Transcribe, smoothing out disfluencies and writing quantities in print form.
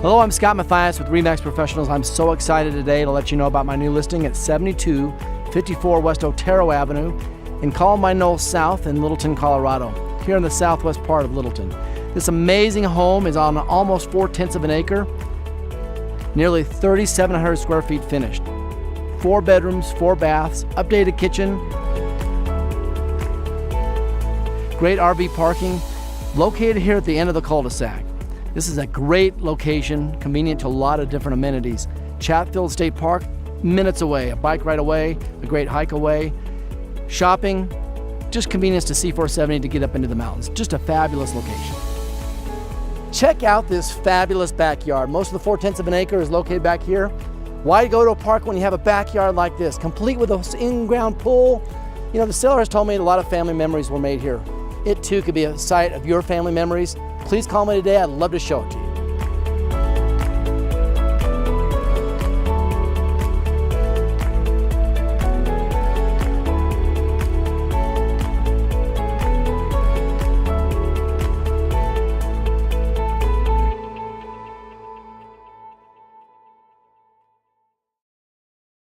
Hello, I'm Scott Matthias with RE/MAX Professionals. I'm so excited today to let you know about my new listing at 7254 West Otero Avenue in Columbine Knolls South in Littleton, Colorado, here in the southwest part of Littleton. This amazing home is on almost 4/10 of an acre, nearly 3,700 square feet finished. 4 bedrooms, 4 baths, updated kitchen, great RV parking, located here at the end of the cul-de-sac. This is a great location, convenient to a lot of different amenities. Chatfield State Park, minutes away, a bike ride away, a great hike away. Shopping, just convenience to C470 to get up into the mountains. Just a fabulous location. Check out this fabulous backyard. Most of the 4/10 of an acre is located back here. Why go to a park when you have a backyard like this, complete with an in-ground pool? You know, the seller has told me a lot of family memories were made here. It too could be a site of your family memories. Please call me today. I'd love to show it to you.